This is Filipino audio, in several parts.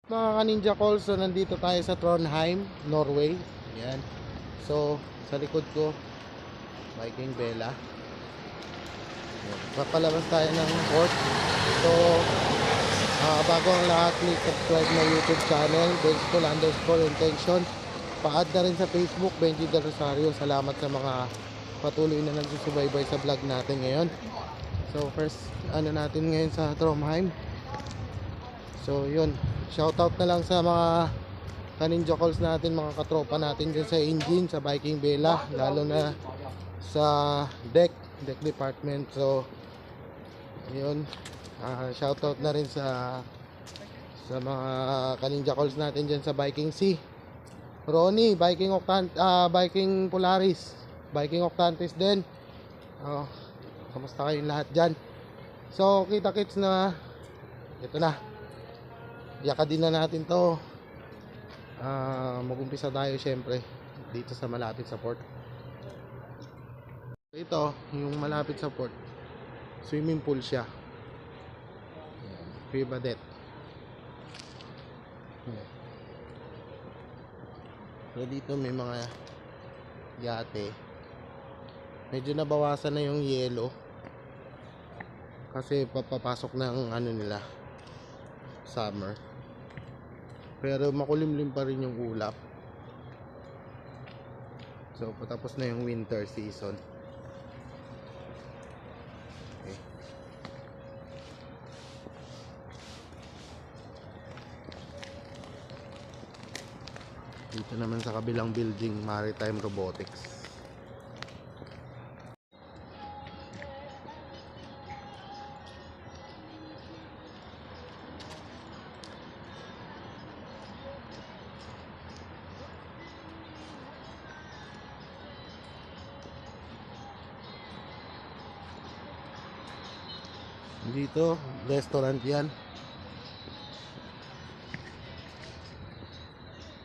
Mga ka-Ninja Calls, so nandito tayo sa Trondheim, Norway. Ayan. So, sa likod ko, Viking Vela. Ayan. Papalabas tayo ng port. So, bago ang lahat, please subscribe na YouTube channel, Benskol_intention. Pa-add na rin sa Facebook, Benji Del Rosario. Salamat sa mga patuloy na nagsusubaybay sa vlog natin ngayon. So, first, natin ngayon sa Trondheim. So, yun. Shoutout na lang sa mga ka-Ninja Calls natin, mga katropa natin dyan sa engine, sa Viking Vela, lalo na sa deck department. So, yun. Shoutout na rin sa mga ka-Ninja Calls natin dyan sa Viking Sea. Ronnie, Viking Polaris, Viking Octantis din. Kamusta kayong lahat dyan? So, kita-kits na. Ito na. Yakadin na natin to. Mag-umpisa tayo syempre dito sa malapit sa port. Ito, yung malapit sa port, swimming pool siya. Privadet. So dito may mga yate. Medyo nabawasan na yung yelo kasi papapasok ng nila, summer. Pero makulimlim pa rin yung ulap. So patapos na yung winter season. Okay. Dito naman sa kabilang building, Maritime Robotics. Dito, restaurant yan.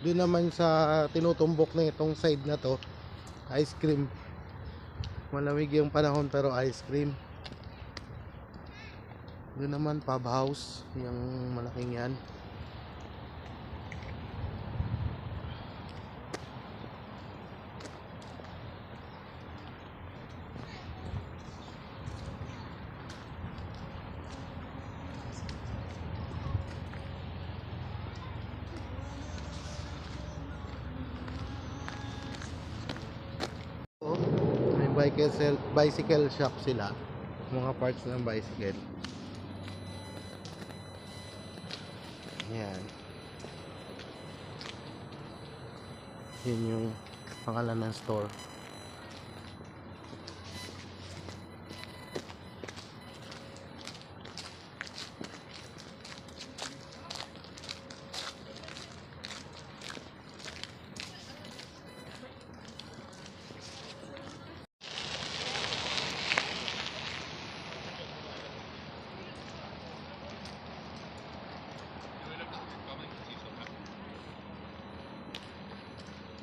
Doon naman sa tinutumbok na itong side na to, ice cream. Malamig yung panahon pero ice cream. Doon naman pub house, yung malaking yan. May bicycle shop sila, mga parts ng bicycle. Yan. Yun yung pangalan ng store.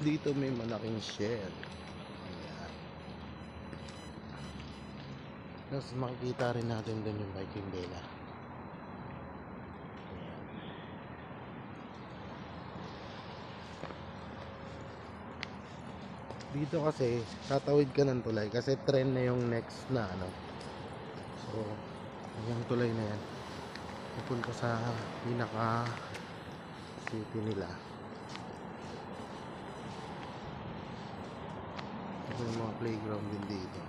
Dito may malaking shell. Ayan. Tapos makikita rin natin doon yung Viking Vela. Ayan. Dito kasi tatawid ka ng tulay kasi trend na yung next na So yung tulay na yan pupunta sa pinaka city nila. May mga playground din dito.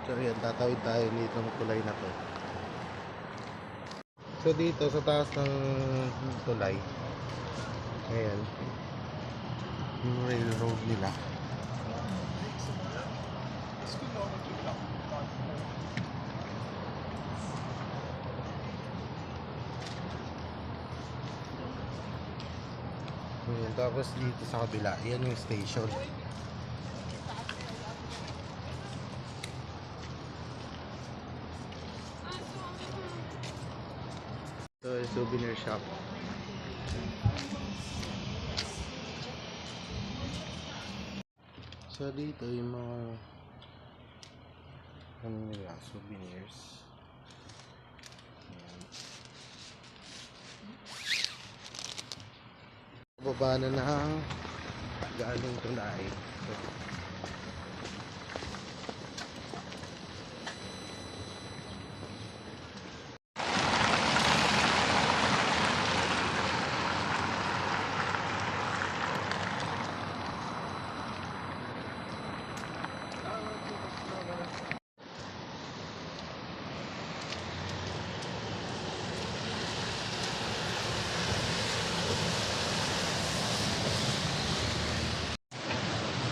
So yan, tatawid tayo dito ng tulay na to. So dito sa taas ng tulay, ayan yung railroad nila. Ayan, tapos dito sa kabila, yan yung station. So, souvenir shop. So dito yung mga ano nila, souvenirs. Ayan. Baba na ng galing tulay. So,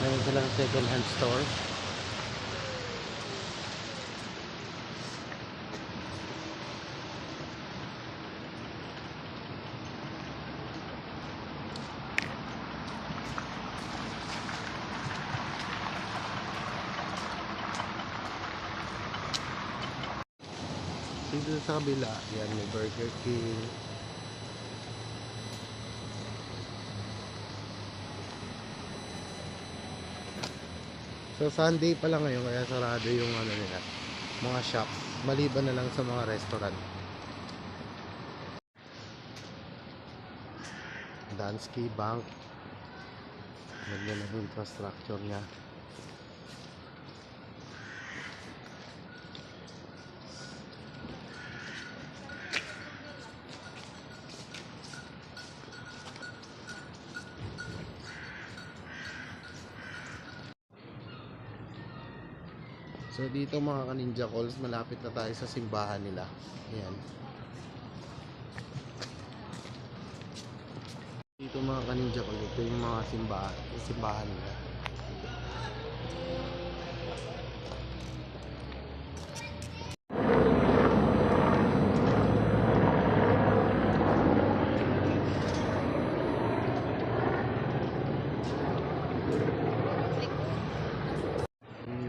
meron silang second hand store. Dito sa kabila, yan may Burger King. So Sunday pa lang ngayon kaya sarado yung ano nila, mga shop, maliban na lang sa mga restaurant. Danske Bank, maganda na infrastructure niya. So dito mga ka-Ninja Calls, malapit na tayo sa simbahan nila. Ayan. Dito mga ka-Ninja Calls, ito yung mga simbahan nila.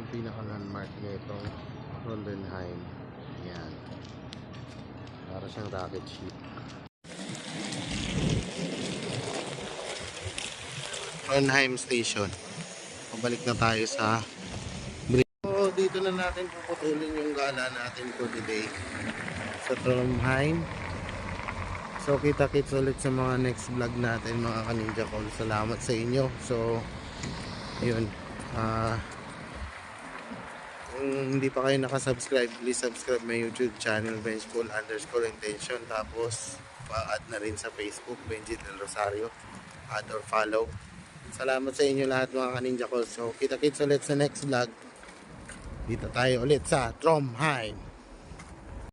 Pinaka-landmark nitong Trondheim. Yan. Para siyang rocket ship. Trondheim Station. Pabalik na tayo sa bridge. So, dito na natin puputulin yung gala natin for today sa Trondheim. So, kita-kits ulit sa mga next vlog natin mga ka-Ninja Call. Salamat sa inyo. So, ayun. Kung hindi pa kayo nakasubscribe, please subscribe my YouTube channel, Benjcool_intention. Tapos, pa-add na rin sa Facebook, Benji Del Rosario. Add or follow. Salamat sa inyo lahat mga ka-Ninja Calls. So, kita-kits ulit sa next vlog. Dito tayo ulit sa Trondheim.